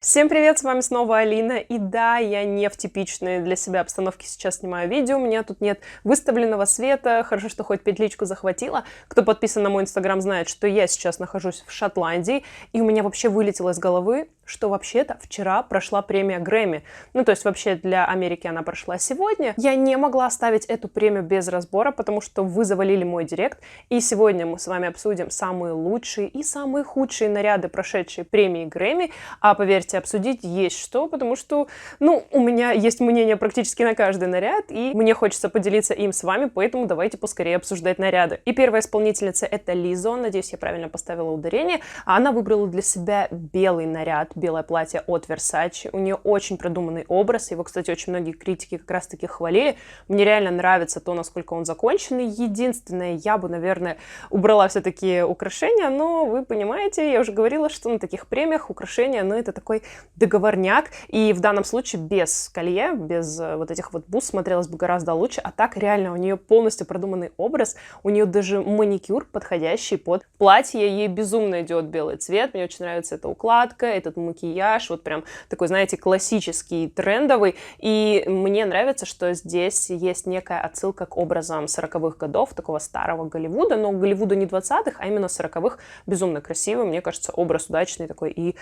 Всем привет, с вами снова Алина. И да, я не в типичной для себя обстановке сейчас снимаю видео. У меня тут нет выставленного света. Хорошо, что хоть петличку захватила. Кто подписан на мой инстаграм, знает, что я сейчас нахожусь в Шотландии. И у меня вообще вылетело из головы, что вообще-то вчера прошла премия Грэмми. Ну, то есть вообще для Америки она прошла сегодня. Я не могла оставить эту премию без разбора, потому что вы завалили мой директ. И сегодня мы с вами обсудим самые лучшие и самые худшие наряды, прошедшие премии Грэмми. А поверьте, обсудить есть что, потому что, у меня есть мнение практически на каждый наряд, и мне хочется поделиться им с вами, поэтому давайте поскорее обсуждать наряды. И первая исполнительница — это Лиззо, надеюсь, я правильно поставила ударение. Она выбрала для себя белый наряд, белое платье от Versace. У нее очень продуманный образ, его, кстати, очень многие критики как раз-таки хвалили. Мне реально нравится то, насколько он законченный. Единственное, я бы, наверное, убрала все-таки украшения, но вы понимаете, я уже говорила, что на таких премиях украшения, это такой договорняк, и в данном случае без колье, без вот этих вот бус смотрелось бы гораздо лучше, а так реально у нее полностью продуманный образ, у нее даже маникюр, подходящий под платье, ей безумно идет белый цвет, мне очень нравится эта укладка, этот макияж, вот прям такой, знаете, классический, трендовый, и мне нравится, что здесь есть некая отсылка к образам 40-х годов, такого старого Голливуда, но Голливуда не 20-х, а именно 40-х, безумно красивый, мне кажется, образ удачный такой и,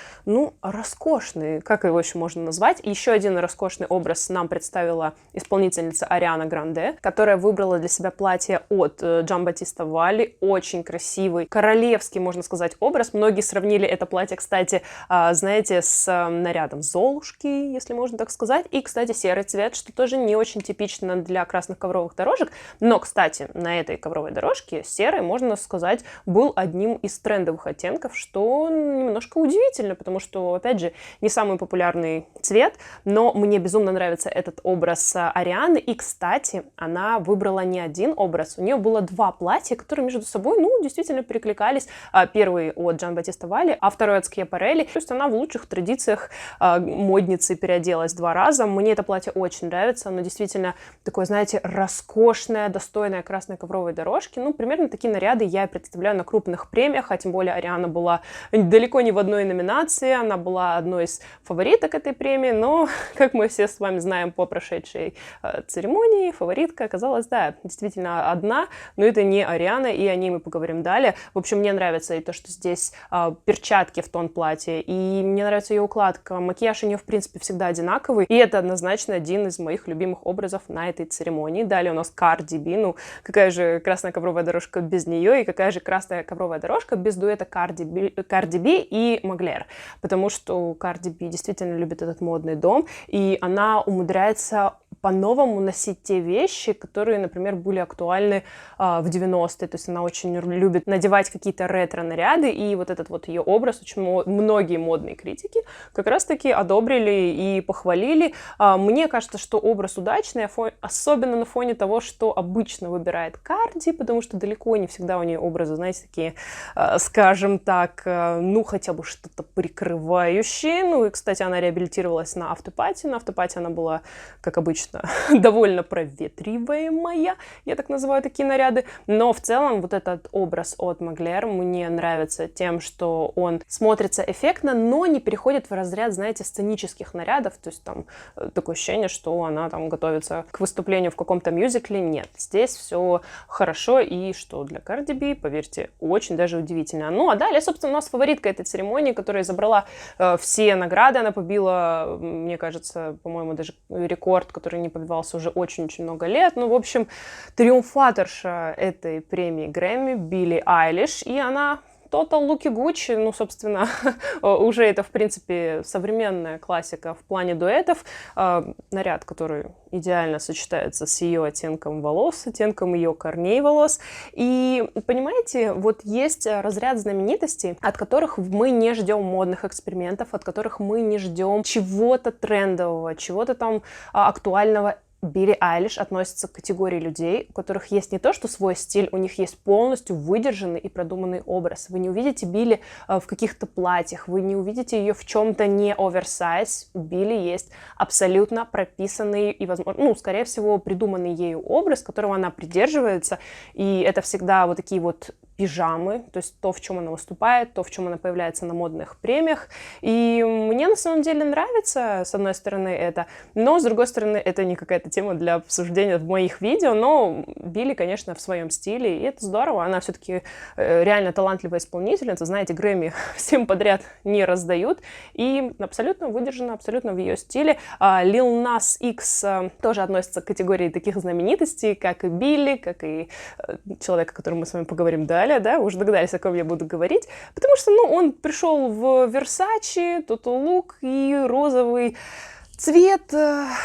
роскошный, как его еще можно назвать. И еще один роскошный образ нам представила исполнительница Ариана Гранде, которая выбрала для себя платье от Giambattista Valli, очень красивый, королевский, можно сказать, образ. Многие сравнили это платье, кстати, знаете, с нарядом Золушки, если можно так сказать. И, кстати, серый цвет, что тоже не очень типично для красных ковровых дорожек. Но, кстати, на этой ковровой дорожке серый, можно сказать, был одним из трендовых оттенков, что немножко удивительно, потому что, опять же, не самый популярный цвет, но мне безумно нравится этот образ Арианы. И, кстати, она выбрала не один образ, у нее было два платья, которые между собой, действительно перекликались. Первый от Giambattista Valli, а второй от Schiaparelli. То есть она в лучших традициях модницы переоделась два раза. Мне это платье очень нравится, оно действительно такое, знаете, роскошное, достойное красной ковровой дорожки. Примерно такие наряды я представляю на крупных премиях, а тем более Ариана была далеко не в одной номинации, она была одной из фавориток этой премии, но, как мы все с вами знаем по прошедшей церемонии, фаворитка оказалась, действительно одна, но это не Ариана, и о ней мы поговорим далее. В общем, мне нравится и то, что здесь перчатки в тон платья, и мне нравится ее укладка, макияж у нее, в принципе, всегда одинаковый, и это однозначно один из моих любимых образов на этой церемонии. Далее у нас Cardi B, какая же красная ковровая дорожка без нее, и какая же красная ковровая дорожка без дуэта Cardi B и Mugler, потому что Cardi B действительно любит этот модный дом, и она умудряется по-новому носить те вещи, которые, например, были актуальны в 90-е. То есть она очень любит надевать какие-то ретро-наряды, и вот этот вот ее образ очень многие модные критики как раз-таки одобрили и похвалили. Мне кажется, что образ удачный, особенно на фоне того, что обычно выбирает Карди, потому что далеко не всегда у нее образы, знаете, такие, скажем так, хотя бы что-то прикрывающее. И, кстати, она реабилитировалась на автопати. На автопати она была, как обычно, довольно проветриваемая, я так называю такие наряды, но в целом вот этот образ от Mugler мне нравится тем, что он смотрится эффектно, но не переходит в разряд, знаете, сценических нарядов, то есть там такое ощущение, что она там готовится к выступлению в каком-то мюзикле. Нет, здесь все хорошо, и что для Cardi B, поверьте, очень даже удивительно. А далее, собственно, у нас фаворитка этой церемонии, которая забрала все награды, она побила, мне кажется, по-моему, даже рекорд, который не побивался уже очень-очень много лет. В общем, триумфаторша этой премии Грэмми Билли Айлиш, и она Total Луки Гуччи, собственно, уже это, в принципе, современная классика в плане дуэтов. Наряд, который идеально сочетается с ее оттенком волос, оттенком ее корней волос. И, понимаете, вот есть разряд знаменитостей, от которых мы не ждем модных экспериментов, от которых мы не ждем чего-то трендового, чего-то там актуального. Билли Айлиш относится к категории людей, у которых есть не то, что свой стиль, у них есть полностью выдержанный и продуманный образ. Вы не увидите Билли в каких-то платьях, вы не увидите ее в чем-то не оверсайз. У Билли есть абсолютно прописанный и, возможно, скорее всего, придуманный ею образ, которого она придерживается. И это всегда вот такие вот пижамы, то есть то, в чем она выступает, то, в чем она появляется на модных премиях. И мне на самом деле нравится, с одной стороны, это, но с другой стороны, это не какая-то тема для обсуждения в моих видео, но Билли, конечно, в своем стиле, и это здорово. Она все-таки реально талантливая исполнительница, знаете, Грэмми всем подряд не раздают, и абсолютно выдержана, абсолютно в ее стиле. Lil Nas X тоже относится к категории таких знаменитостей, как и Билли, как и человек, о котором мы с вами поговорим далее, да, уже догадались, о ком я буду говорить, потому что, ну, он пришел в Versace, Total Look и розовый цвет,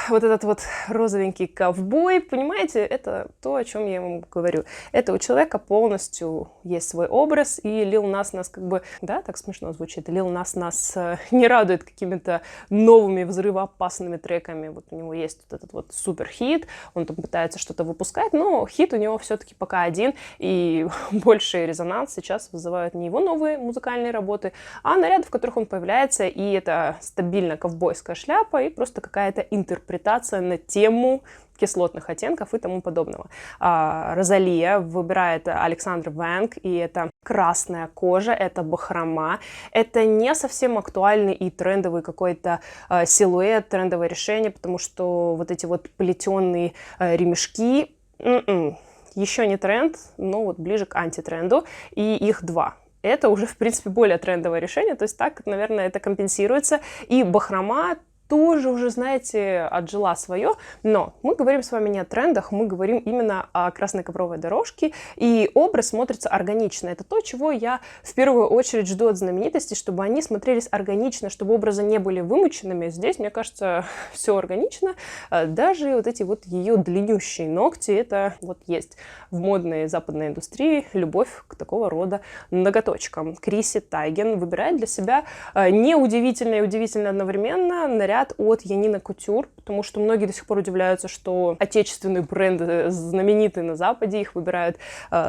вот этот вот розовенький ковбой, понимаете, это то, о чем я вам говорю. Это у человека полностью есть свой образ, и Lil Nas нас как бы, да, так смешно звучит, Lil Nas нас не радует какими-то новыми взрывоопасными треками. Вот у него есть вот этот вот супер хит, он там пытается что-то выпускать, но хит у него все-таки пока один, и больший резонанс сейчас вызывают не его новые музыкальные работы, а наряды, в которых он появляется, и это стабильно ковбойская шляпа, и просто какая-то интерпретация на тему кислотных оттенков и тому подобного. Розалия выбирает Александр Вэнг, и это красная кожа, это бахрома. Это не совсем актуальный и трендовый какой-то силуэт, трендовое решение, потому что вот эти вот плетеные ремешки еще не тренд, но вот ближе к антитренду, и их два. Это уже, в принципе, более трендовое решение, то есть так, наверное, это компенсируется. И бахрома тоже уже, знаете, отжила свое, но мы говорим с вами не о трендах, мы говорим именно о красной ковровой дорожке, и образ смотрится органично. Это то, чего я в первую очередь жду от знаменитостей, чтобы они смотрелись органично, чтобы образы не были вымученными. Здесь, мне кажется, все органично. Даже вот эти вот ее длиннющие ногти, это вот есть в модной западной индустрии любовь к такого рода ноготочкам. Криси Тайген выбирает для себя неудивительно и удивительно одновременно наряд от Янина Кутюр, потому что многие до сих пор удивляются, что отечественные бренды знаменитые на Западе, их выбирают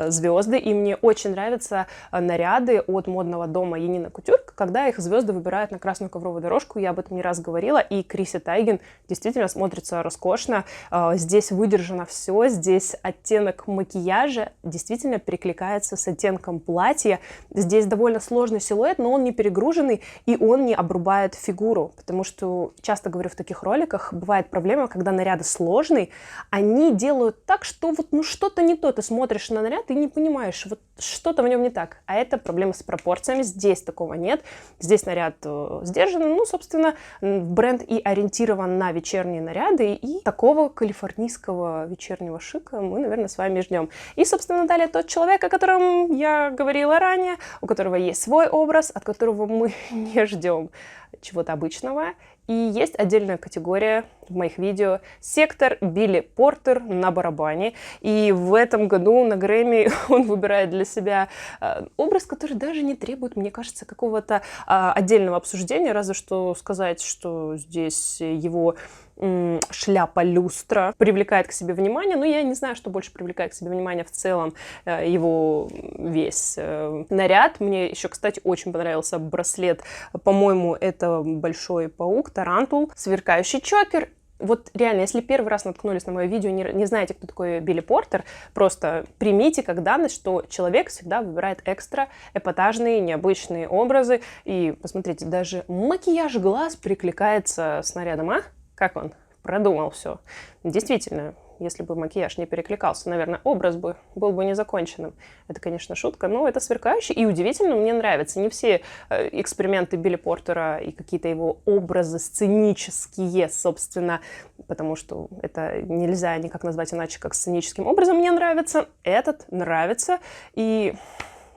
звезды, и мне очень нравятся наряды от модного дома Янина Кутюр, когда их звезды выбирают на красную ковровую дорожку, я об этом не раз говорила, и Криси Тайген действительно смотрится роскошно, здесь выдержано все, здесь оттенок макияжа действительно перекликается с оттенком платья, здесь довольно сложный силуэт, но он не перегруженный, и он не обрубает фигуру, потому что часто говорю в таких роликах, бывает проблема, когда наряды сложные, они делают так, что вот ну что-то не то, ты смотришь на наряд и не понимаешь, вот что-то в нем не так, а это проблема с пропорциями, здесь такого нет, здесь наряд сдержан, ну, собственно, бренд и ориентирован на вечерние наряды, и такого калифорнийского вечернего шика мы, наверное, с вами ждем. И, собственно, далее тот человек, о котором я говорила ранее, у которого есть свой образ, от которого мы не ждем чего-то обычного. И есть отдельная категория в моих видео сектор Билли Портер на барабане. И в этом году на Грэмми он выбирает для себя образ, который даже не требует, мне кажется, какого-то отдельного обсуждения, разве что сказать, что здесь его шляпа-люстра привлекает к себе внимание, но я не знаю, что больше привлекает к себе внимание в целом его весь наряд. Мне еще, кстати, очень понравился браслет, по-моему, это большой паук, тарантул, сверкающий чокер. Вот реально, если первый раз наткнулись на мое видео, не знаете, кто такой Билли Портер, просто примите как данность, что человек всегда выбирает экстра эпатажные, необычные образы. И посмотрите, даже макияж глаз перекликается с нарядом, а? Как он продумал все. Действительно, если бы макияж не перекликался, наверное, образ бы был бы незаконченным. Это, конечно, шутка, но это сверкающе и удивительно, мне нравится. Не все эксперименты Билли Портера и какие-то его образы сценические, собственно, потому что это нельзя никак назвать иначе, как сценическим образом, мне нравится. Этот нравится. И,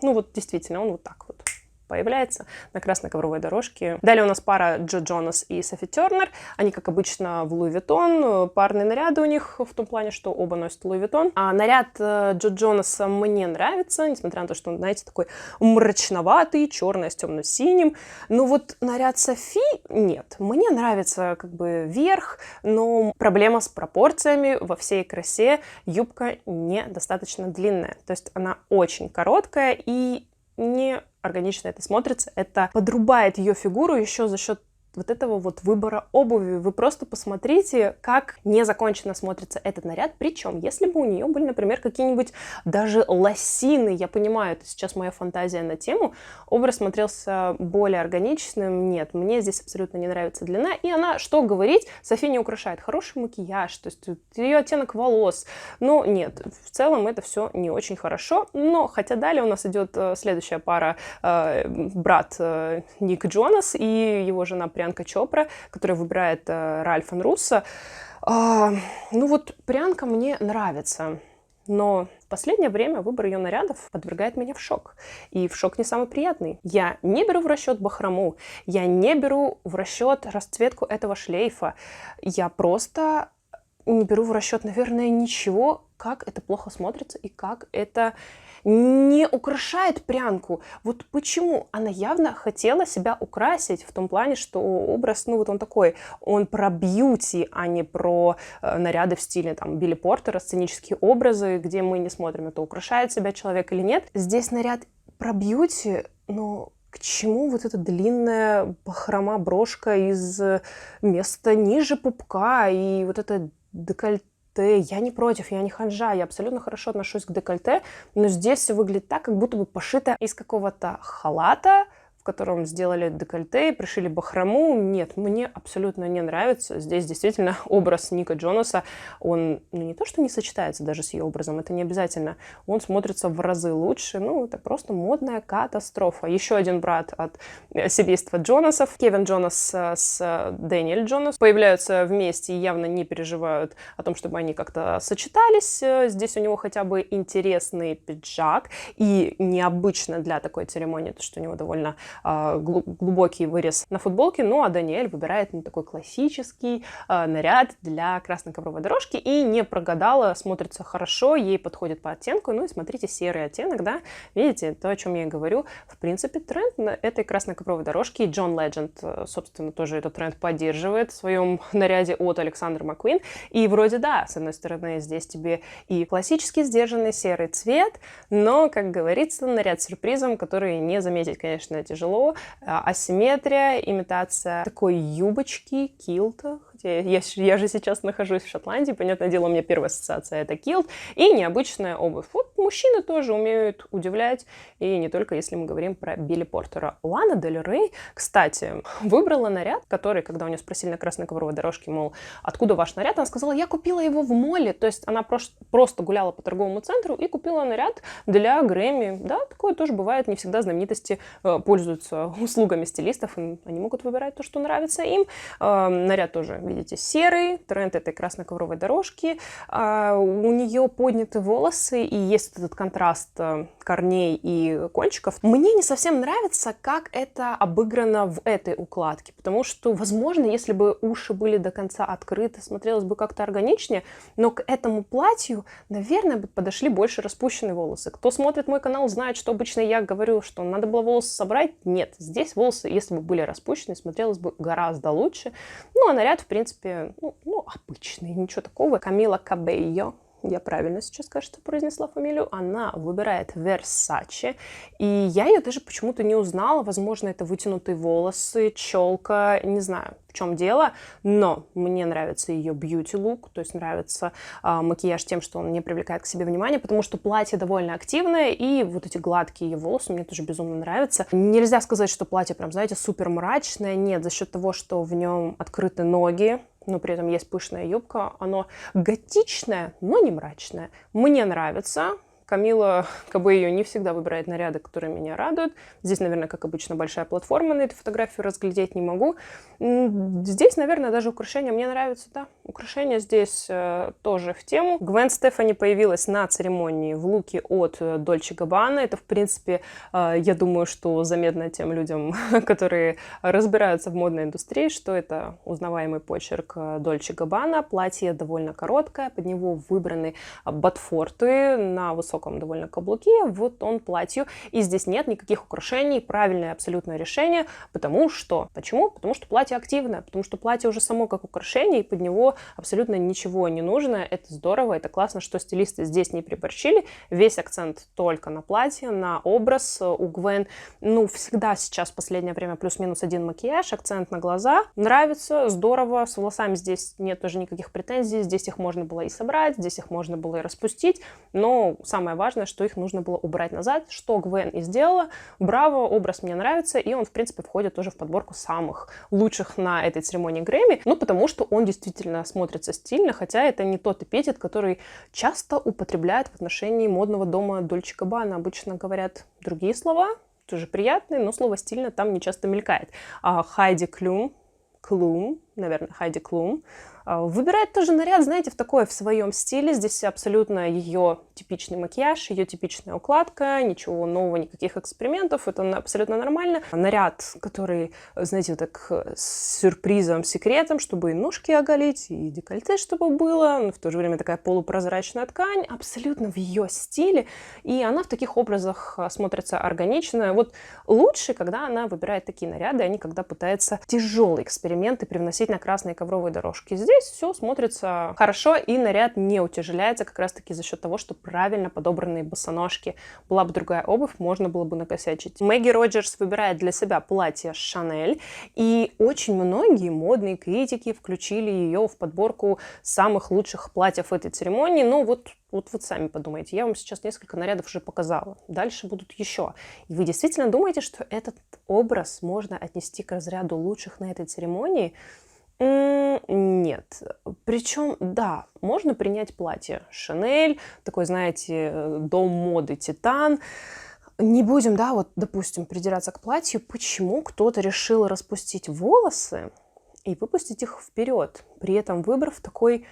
ну вот, действительно, он вот так вот появляется на красной ковровой дорожке. Далее у нас пара Джо Джонас и Софи Тернер. Они, как обычно, в Луи Виттон. Парные наряды у них в том плане, что оба носят Луи Виттон. А наряд Джо Джонаса мне нравится, несмотря на то, что он, знаете, такой мрачноватый, черный с темно-синим. Но вот наряд Софи нет. Мне нравится как бы верх, но проблема с пропорциями во всей красе. Юбка недостаточно длинная. То есть она очень короткая и не органично это смотрится. Это подрубает ее фигуру еще за счет вот этого вот выбора обуви. Вы просто посмотрите, как незаконченно смотрится этот наряд. Причем, если бы у нее были, например, какие-нибудь даже лосины, я понимаю, это сейчас моя фантазия на тему, образ смотрелся более органичным. Нет, мне здесь абсолютно не нравится длина. И она, что говорить, Софи не украшает. Хороший макияж, то есть ее оттенок волос. Но нет, в целом это все не очень хорошо. Но хотя далее у нас идет следующая пара, брат Ник Джонас и его жена Приянка Чопра, которая выбирает Ральфа Руссо. Ну вот Приянка мне нравится, но в последнее время выбор ее нарядов подвергает меня в шок. И в шок не самый приятный. Я не беру в расчет бахрому, я не беру в расчет расцветку этого шлейфа. Я просто не беру в расчет, наверное, ничего, как это плохо смотрится и как это не украшает Приянку. Вот почему? Она явно хотела себя украсить в том плане, что образ, ну вот он такой, он про бьюти, а не про наряды в стиле там Билли Портера, сценические образы, где мы не смотрим, это украшает себя человек или нет. Здесь наряд про бьюти, но к чему вот эта длинная бахрома-брошка из места ниже пупка и вот это декольте? Я не против, я не ханжа, я абсолютно хорошо отношусь к декольте, но здесь все выглядит так, как будто бы пошито из какого-то халата, в котором сделали декольте, пришили бахрому. Нет, мне абсолютно не нравится. Здесь действительно образ Ника Джонаса, он не то, что не сочетается даже с ее образом, это не обязательно. Он смотрится в разы лучше. Ну, это просто модная катастрофа. Еще один брат от семейства Джонасов, Кевин Джонас с Дэниэль Джонас, появляются вместе и явно не переживают о том, чтобы они как-то сочетались. Здесь у него хотя бы интересный пиджак и необычно для такой церемонии, то, что у него довольно глубокий вырез на футболке, ну а Даниэль выбирает такой классический наряд для красной ковровой дорожки и не прогадала, смотрится хорошо, ей подходит по оттенку. Ну и смотрите, серый оттенок, да, видите, то, о чем я и говорю, в принципе, тренд на этой красной ковровой дорожке. И Джон Ледженд, собственно, тоже этот тренд поддерживает в своем наряде от Александр Маккуин. И вроде да, с одной стороны, здесь тебе и классический сдержанный серый цвет, но, как говорится, наряд с сюрпризом, который не заметить, конечно, тяжело. Асимметрия, имитация такой юбочки, килта. Я же сейчас нахожусь в Шотландии, понятное дело, у меня первая ассоциация — это килт, и необычная обувь. Вот мужчины тоже умеют удивлять, и не только если мы говорим про Билли Портера. Лана Дель Рей, кстати, выбрала наряд, который, когда у нее спросили на красной ковровой дорожке, мол, откуда ваш наряд, она сказала, я купила его в моле, то есть она просто гуляла по торговому центру и купила наряд для Грэмми. Да, такое тоже бывает, не всегда знаменитости пользуются услугами стилистов, и они могут выбирать то, что нравится им. Наряд тоже, видите, серый, тренд этой красной ковровой дорожки. У нее подняты волосы, и есть этот контраст корней и кончиков. Мне не совсем нравится, как это обыграно в этой укладке, потому что, возможно, если бы уши были до конца открыты, смотрелось бы как-то органичнее, но к этому платью, наверное, бы подошли больше распущенные волосы. Кто смотрит мой канал, знает, что обычно я говорю, что надо было волосы собрать. Нет, здесь волосы, если бы были распущены, смотрелось бы гораздо лучше. Ну, а наряд, в принципе, обычный, ничего такого. Камила Кабейо, я правильно сейчас, кажется, произнесла фамилию, она выбирает Versace, и я ее даже почему-то не узнала. Возможно, это вытянутые волосы, челка, не знаю, в чем дело, но мне нравится ее бьюти-лук, то есть нравится макияж тем, что он не привлекает к себе внимания, потому что платье довольно активное, и вот эти гладкие ее волосы мне тоже безумно нравятся. Нельзя сказать, что платье прям, знаете, супер мрачное, нет, за счет того, что в нем открыты ноги, но при этом есть пышная юбка, оно готичное, но не мрачное. Мне нравится. Камила Кабейо не всегда выбирает наряды, которые меня радуют. Здесь, наверное, как обычно, большая платформа, на эту фотографию разглядеть не могу. Здесь, наверное, даже украшения мне нравятся, да. Украшения здесь тоже в тему. Гвен Стефани появилась на церемонии в луке от Dolce Gabbana. Это, в принципе, я думаю, что заметно тем людям, которые разбираются в модной индустрии, что это узнаваемый почерк Dolce Gabbana. Платье довольно короткое, под него выбраны ботфорты на высоком высоком довольно каблуке в тон платью. И здесь нет никаких украшений, правильное абсолютное решение, потому что... Почему? Потому что платье активное, потому что платье уже само как украшение, и под него абсолютно ничего не нужно. Это здорово, это классно, что стилисты здесь не приборщили. Весь акцент только на платье, на образ. У Гвен, ну, всегда сейчас в последнее время плюс-минус один макияж, акцент на глаза. Нравится, здорово. С волосами здесь нет тоже никаких претензий. Здесь их можно было и собрать, здесь их можно было и распустить. Но самое важное, что их нужно было убрать назад, что Гвен и сделала. Браво, образ мне нравится, и он, в принципе, входит тоже в подборку самых лучших на этой церемонии Грэмми. Ну, потому что он действительно смотрится стильно, хотя это не тот эпитет, который часто употребляют в отношении модного дома Дольче Габбана. Обычно говорят другие слова, тоже приятные, но слово «стильно» там не часто мелькает. Хайди Клум, наверное, Хайди Клум, выбирает тоже наряд, знаете, в своем стиле. Здесь абсолютно ее типичный макияж, ее типичная укладка, ничего нового, никаких экспериментов, это абсолютно нормально. Наряд, который, знаете, вот так с сюрпризом, секретом, чтобы и ножки оголить, и декольте, чтобы было, но в то же время такая полупрозрачная ткань, абсолютно в ее стиле, и она в таких образах смотрится органично. Вот лучше, когда она выбирает такие наряды, а не когда пытается тяжелые эксперименты привносить на красные ковровые дорожки. Здесь все смотрится хорошо, и наряд не утяжеляется как раз-таки за счет того, что правильно подобранные босоножки. Была бы другая обувь, можно было бы накосячить. Мэгги Роджерс выбирает для себя платье Шанель, и очень многие модные критики включили ее в подборку самых лучших платьев этой церемонии. Но вот сами подумайте, я вам сейчас несколько нарядов уже показала, дальше будут еще. И вы действительно думаете, что этот образ можно отнести к разряду лучших на этой церемонии? Нет. Причем, да, можно принять платье Шанель, такой, знаете, дом моды Титан. Не будем, да, вот, допустим, придираться к платью, почему кто-то решил распустить волосы и выпустить их вперед, при этом выбрав такой,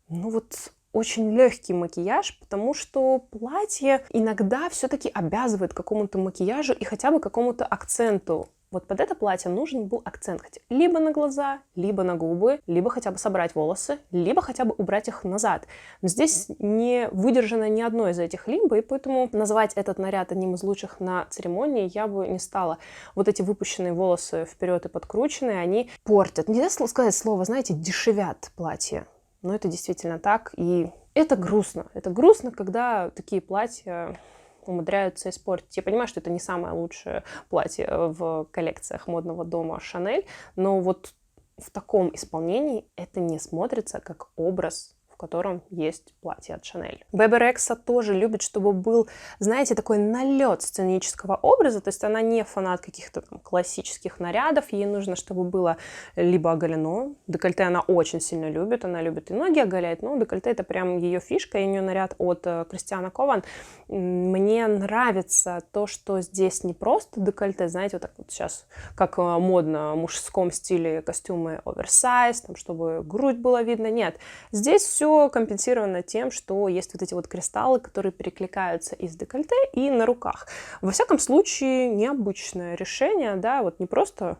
ну вот, очень легкий макияж, потому что платье иногда все-таки обязывает к какому-то макияжу и хотя бы какому-то акценту. Вот под это платье нужен был акцент хотя либо на глаза, либо на губы, либо хотя бы собрать волосы, либо хотя бы убрать их назад. Но здесь не выдержано ни одно из этих либо, и поэтому назвать этот наряд одним из лучших на церемонии я бы не стала. Вот эти выпущенные волосы вперед и подкрученные, они портят. Нельзя сказать слово, знаете, дешевят платье. Но это действительно так, и это грустно. Это грустно, когда такие платья умудряются испортить. Я понимаю, что это не самое лучшее платье в коллекциях модного дома Шанель, но вот в таком исполнении это не смотрится как образ, в котором есть платье от Шанель. Бэби Рекса тоже любит, чтобы был, знаете, такой налет сценического образа, то есть она не фанат каких-то там классических нарядов, ей нужно, чтобы было либо оголено, декольте она очень сильно любит, она любит и ноги оголять, но декольте это прям ее фишка, и у нее наряд от Кристиана Кован. Мне нравится то, что здесь не просто декольте, знаете, вот так вот сейчас, как модно в мужском стиле костюмы оверсайз, там, чтобы грудь было видно, нет. Здесь все компенсировано тем, что есть вот эти вот кристаллы, которые перекликаются из декольте и на руках. Во всяком случае, необычное решение, да, вот не просто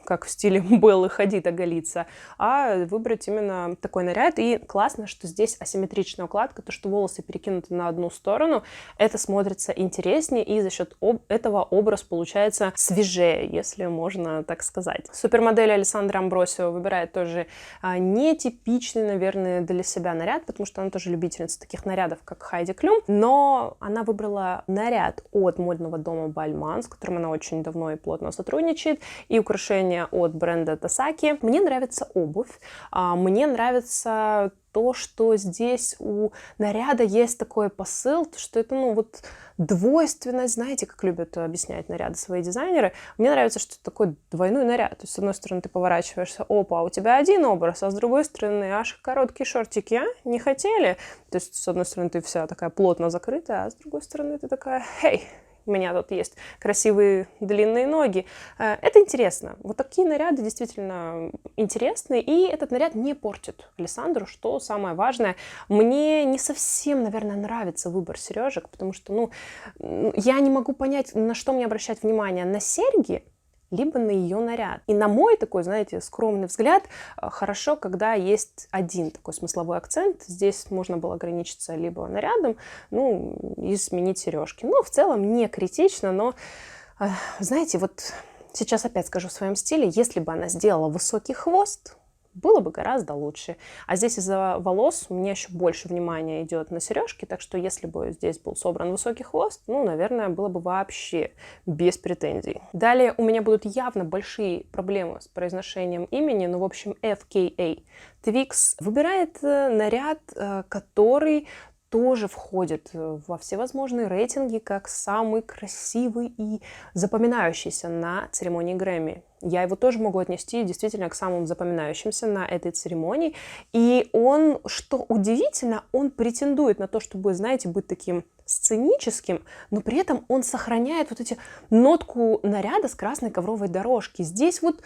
как в стиле Беллы Хадид оголиться, а выбрать именно такой наряд. И классно, что здесь асимметричная укладка, то, что волосы перекинуты на одну сторону, это смотрится интереснее, и за счет этого образ получается свежее, если можно так сказать. Супермодель Алессандра Амбросио выбирает тоже нетипичный, наверное, для себя наряд, потому что она тоже любительница таких нарядов, как Хайди Клюм, но она выбрала наряд от модного дома Бальман, с которым она очень давно и плотно сотрудничает, и украшения от бренда Тасаки. Мне нравится обувь, мне нравится то, что здесь у наряда есть такой посыл, что это, ну, вот двойственность, знаете, как любят объяснять наряды свои дизайнеры. Мне нравится, что это такой двойной наряд. То есть, с одной стороны, ты поворачиваешься, опа, у тебя один образ, а с другой стороны, аж короткие шортики, а? Не хотели? То есть, с одной стороны, ты вся такая плотно закрытая, а с другой стороны, ты такая, хей, у меня тут есть красивые длинные ноги. Это интересно. Вот такие наряды действительно интересны, и этот наряд не портит Алессандру, что самое важное. Мне не совсем, наверное, нравится выбор сережек, потому что, ну, я не могу понять, на что мне обращать внимание, на серьги, либо на ее наряд. И на мой такой, знаете, скромный взгляд, хорошо, когда есть один такой смысловой акцент. Здесь можно было ограничиться либо нарядом, ну, и сменить сережки. Ну, в целом не критично, но, знаете, вот сейчас опять скажу в своем стиле, если бы она сделала высокий хвост, было бы гораздо лучше. А здесь из-за волос у меня еще больше внимания идет на сережки, так что если бы здесь был собран высокий хвост, ну, наверное, было бы вообще без претензий. Далее у меня будут явно большие проблемы с произношением имени, ну, в общем, FKA Twigs выбирает наряд, который тоже входит во всевозможные рейтинги как самый красивый и запоминающийся на церемонии Грэмми. Я его тоже могу отнести действительно к самым запоминающимся на этой церемонии. И он, что удивительно, он претендует на то, чтобы, знаете, быть таким сценическим, но при этом он сохраняет вот эти нотку наряда с красной ковровой дорожки. Здесь вот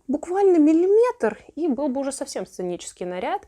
буквально миллиметр, и был бы уже совсем сценический наряд.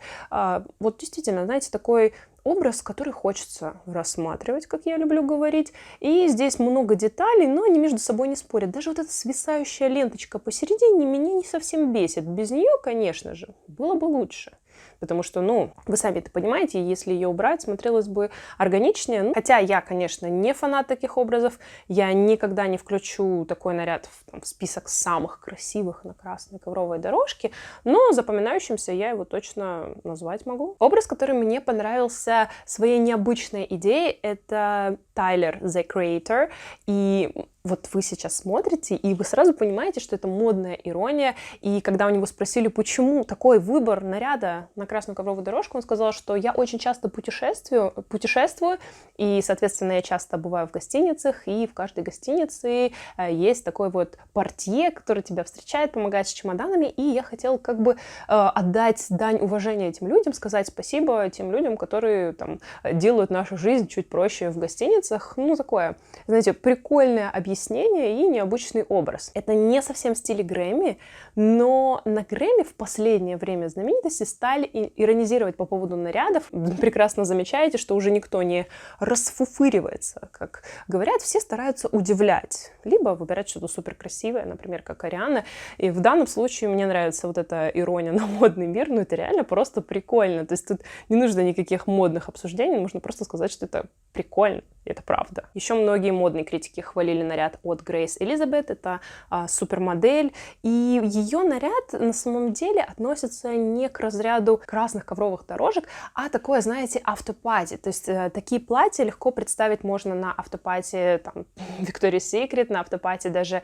Вот действительно, знаете, такой образ, который хочется рассматривать, как я люблю говорить. И здесь много деталей, но они между собой не спорят. Даже вот эта свисающая ленточка посередине меня не совсем бесит. Без нее, конечно же, было бы лучше. Потому что, ну, вы сами это понимаете, если ее убрать, смотрелось бы органичнее. Ну, хотя я, конечно, не фанат таких образов. Я никогда не включу такой наряд в список самых красивых на красной ковровой дорожке. Но запоминающимся я его точно назвать могу. Образ, который мне понравился своей необычной идеей, это Тайлер, The Creator. И вот вы сейчас смотрите, и вы сразу понимаете, что это модная ирония. И когда у него спросили, почему такой выбор наряда на красную ковровую дорожку, он сказал, что я очень часто путешествую, и, соответственно, я часто бываю в гостиницах, и в каждой гостинице есть такой вот портье, который тебя встречает, помогает с чемоданами, и я хотела как бы отдать дань уважения этим людям, сказать спасибо тем людям, которые там делают нашу жизнь чуть проще в гостиницах. Ну, такое, знаете, прикольное объяснение и необычный образ. Это не совсем в стиле Грэмми, но на Грэмми в последнее время знаменитости стали иронизировать по поводу нарядов. Прекрасно замечаете, что уже никто не расфуфыривается. Как говорят, все стараются удивлять. Либо выбирать что-то супер красивое, например, как Ариана. И в данном случае мне нравится вот эта ирония на модный мир, но это реально просто прикольно. То есть тут не нужно никаких модных обсуждений, можно просто сказать, что это прикольно. Это правда. Еще многие модные критики хвалили наряд от Грейс Элизабет. Это супермодель. И ее наряд на самом деле относится не к разряду красных ковровых дорожек, а такое, знаете, автопати. То есть такие платья легко представить можно на автопати там, Victoria's Secret, на автопати даже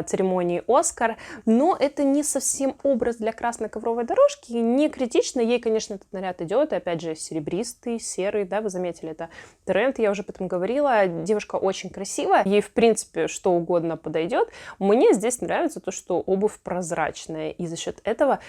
церемонии Оскар. Но это не совсем образ для красной ковровой дорожки. Не критично. Ей, конечно, этот наряд идет. И опять же, серебристый, серый, да, вы заметили, это тренд, я уже об этом говорила. Девушка очень красивая, ей, в принципе, что угодно подойдет. Мне здесь нравится то, что обувь прозрачная, и за счет этого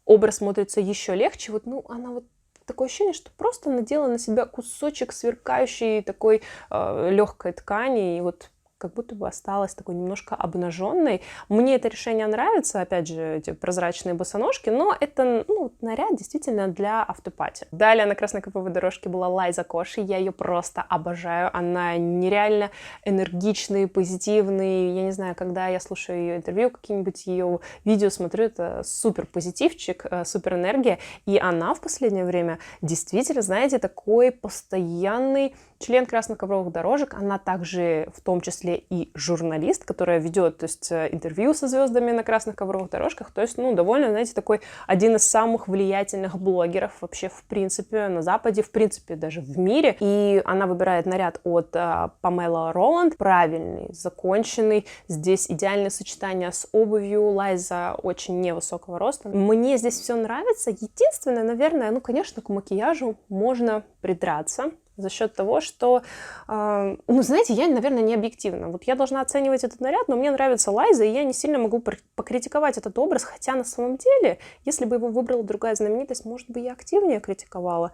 образ смотрится еще легче. Вот, ну, она вот такое ощущение, что просто надела на себя кусочек сверкающей такой легкой ткани, и вот как будто бы осталась такой немножко обнаженной. Мне это решение нравится, опять же, эти прозрачные босоножки, но это, ну, наряд действительно для автопати. Далее на красной ковровой дорожке была Лайза Коши, я ее просто обожаю, она нереально энергичный, позитивный, я не знаю, когда я слушаю ее интервью, какие-нибудь ее видео смотрю, это супер позитивчик, супер энергия, и она в последнее время действительно, знаете, такой постоянный член красных ковровых дорожек, она также в том числе и журналист, которая ведет, то есть, интервью со звездами на красных ковровых дорожках, то есть, ну, довольно, знаете, такой один из самых влиятельных блогеров вообще, в принципе, на Западе, в принципе, даже в мире, и она выбирает наряд от Памела Роланд, правильный, законченный, здесь идеальное сочетание с обувью, Лайза очень невысокого роста, мне здесь все нравится, единственное, наверное, ну, конечно, к макияжу можно придраться, за счет того, что, ну, знаете, я, наверное, не объективна. Вот я должна оценивать этот наряд, но мне нравится Лайза, и я не сильно могу покритиковать этот образ, хотя на самом деле, если бы его выбрала другая знаменитость, может быть, я активнее критиковала.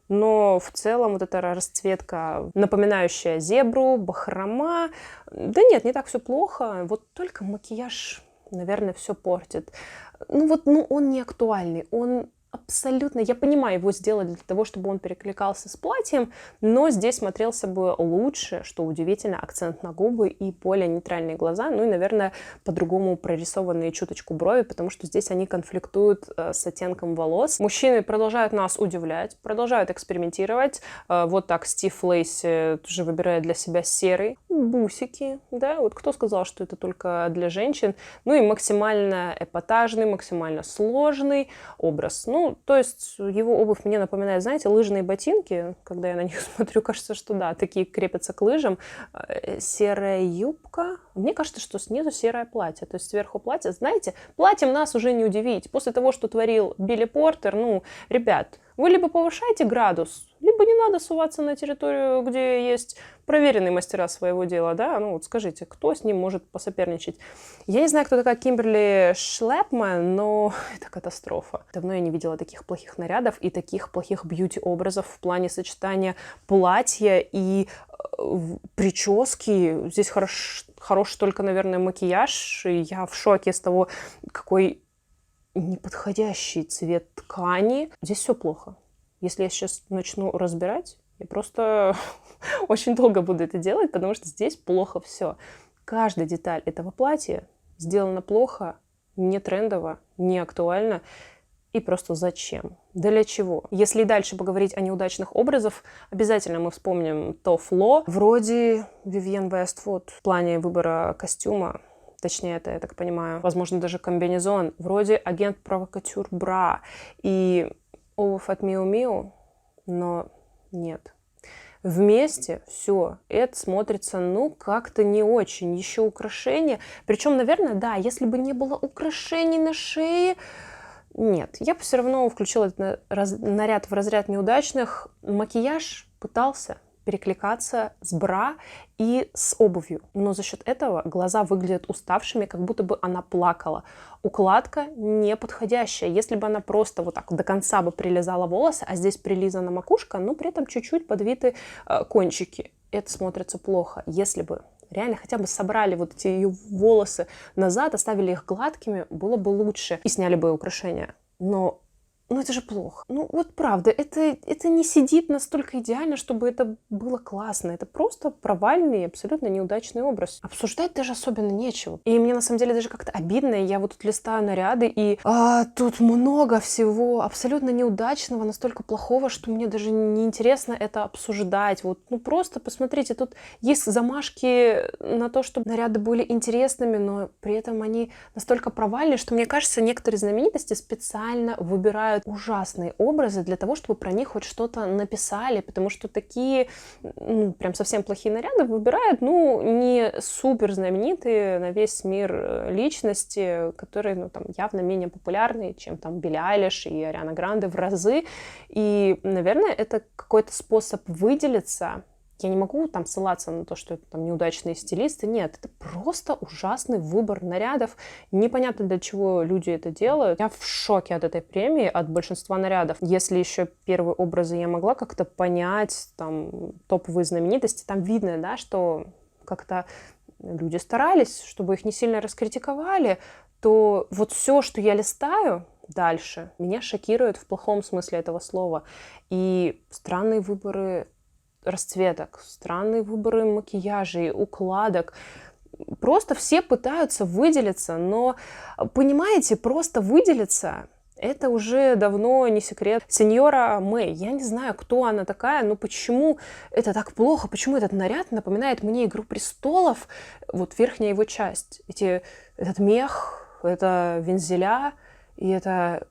Но в целом вот эта расцветка, напоминающая зебру, бахрома, да нет, не так все плохо, вот только макияж, наверное, все портит. Ну вот, ну он не актуальный, он абсолютно... Я понимаю, его сделали для того, чтобы он перекликался с платьем, но здесь смотрелся бы лучше, что удивительно, акцент на губы и более нейтральные глаза, ну и, наверное, по-другому прорисованные чуточку брови, потому что здесь они конфликтуют с оттенком волос. Мужчины продолжают нас удивлять, продолжают экспериментировать. Вот так Стив Лейси тоже выбирает для себя серый. Бусики, да, вот кто сказал, что это только для женщин. Ну и максимально эпатажный, максимально сложный образ. Ну, то есть его обувь мне напоминает, знаете, лыжные ботинки. Когда я на них смотрю, кажется, что да, такие крепятся к лыжам. Серая юбка. Мне кажется, что снизу серое платье. То есть сверху платье. Знаете, платьем нас уже не удивить. После того, что творил Билли Портер, ну, ребят, вы либо повышаете градус, либо не надо суваться на территорию, где есть проверенные мастера своего дела, да? Ну вот скажите, кто с ним может посоперничать? Я не знаю, кто такая Кимберли Шлепман, но это катастрофа. Давно я не видела таких плохих нарядов и таких плохих бьюти-образов в плане сочетания платья и прически. Здесь хорош только, наверное, макияж. И я в шоке с того, какой неподходящий цвет ткани. Здесь все плохо. Если я сейчас начну разбирать, я просто очень долго буду это делать, потому что здесь плохо все. Каждая деталь этого платья сделана плохо, не трендово, не актуально. И просто зачем? Для чего? Если и дальше поговорить о неудачных образах, обязательно мы вспомним то фло, вроде Вивьен Вествуд в плане выбора костюма. Точнее, это, я так понимаю, возможно, даже комбинезон. Вроде агент провокатюр бра и обувь от Миу Миу, но нет. Вместе все это смотрится, ну, как-то не очень. Еще украшения. Причем, наверное, да, если бы не было украшений на шее, нет, я бы все равно включила этот наряд в разряд неудачных. Макияж пытался перекликаться с бра и с обувью. Но за счет этого глаза выглядят уставшими, как будто бы она плакала. Укладка неподходящая. Если бы она просто вот так до конца бы прилизала волосы, а здесь прилизана макушка, но при этом чуть-чуть подвиты кончики. Это смотрится плохо. Если бы реально хотя бы собрали вот эти ее волосы назад, оставили их гладкими, было бы лучше. И сняли бы украшения. Но это же плохо. Ну вот правда, это не сидит настолько идеально, чтобы это было классно. Это просто провальный, абсолютно неудачный образ. Обсуждать даже особенно нечего. И мне на самом деле даже как-то обидно. Я вот тут листаю наряды, и тут много всего абсолютно неудачного, настолько плохого, что мне даже не интересно это обсуждать. Вот, ну просто посмотрите, тут есть замашки на то, чтобы наряды были интересными, но при этом они настолько провальные, что мне кажется, некоторые знаменитости специально выбирают ужасные образы для того, чтобы про них хоть что-то написали, потому что такие, прям совсем плохие наряды выбирают, не супер знаменитые на весь мир личности, которые, там, явно менее популярные, чем там Билли Айлиш и Ариана Гранде в разы. И, наверное, это какой-то способ выделиться. Я не могу там ссылаться на то, что это там неудачные стилисты. Нет, это просто ужасный выбор нарядов. Непонятно, для чего люди это делают. Я в шоке от этой премии, от большинства нарядов. Если еще первые образы я могла как-то понять, там, топовые знаменитости, там видно, да, что как-то люди старались, чтобы их не сильно раскритиковали, то вот все, что я листаю дальше, меня шокирует в плохом смысле этого слова. И странные выборы расцветок, странные выборы макияжей, укладок. Просто все пытаются выделиться, но, понимаете, просто выделиться — это уже давно не секрет. Сеньора Мэй, я не знаю, кто она такая, но почему это так плохо, почему этот наряд напоминает мне «Игру престолов», вот верхняя его часть. Этот мех, это вензеля, и это...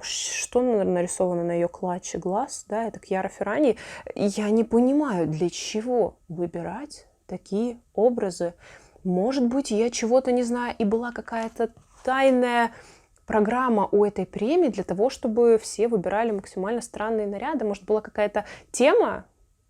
Что нарисовано на ее клатче? Глаз, да, это Кьяра Феррани. Я не понимаю, для чего выбирать такие образы. Может быть, я чего-то не знаю, и была какая-то тайная программа у этой премии для того, чтобы все выбирали максимально странные наряды. Может, была какая-то тема,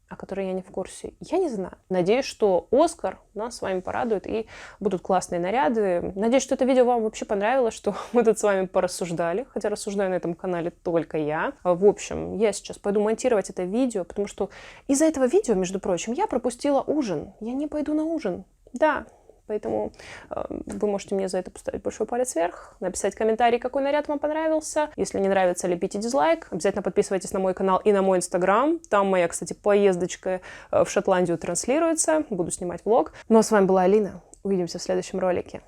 о которой я не в курсе. Я не знаю. Надеюсь, что Оскар нас с вами порадует и будут классные наряды. Надеюсь, что это видео вам вообще понравилось, что мы тут с вами порассуждали, хотя рассуждаю на этом канале только я. В общем, я сейчас пойду монтировать это видео, потому что из-за этого видео, между прочим, я пропустила ужин. Я не пойду на ужин. Да, Поэтому вы можете мне за это поставить большой палец вверх, написать комментарий, какой наряд вам понравился. Если не нравится, лепите дизлайк. Обязательно подписывайтесь на мой канал и на мой инстаграм. Там моя, кстати, поездочка в Шотландию транслируется. Буду снимать влог. Ну а с вами была Алина. Увидимся в следующем ролике.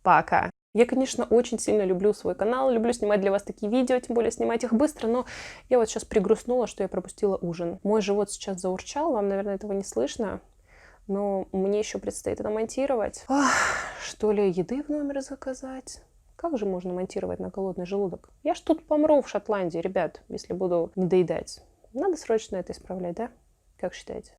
Пока! Я, конечно, очень сильно люблю свой канал, люблю снимать для вас такие видео, тем более снимать их быстро, но я вот сейчас пригрустнула, что я пропустила ужин. Мой живот сейчас заурчал, вам, наверное, этого не слышно, но мне еще предстоит это монтировать. Что ли, еды в номер заказать? Как же можно монтировать на голодный желудок? Я ж тут помру в Шотландии, ребят, если буду недоедать. Надо срочно это исправлять, да? Как считаете?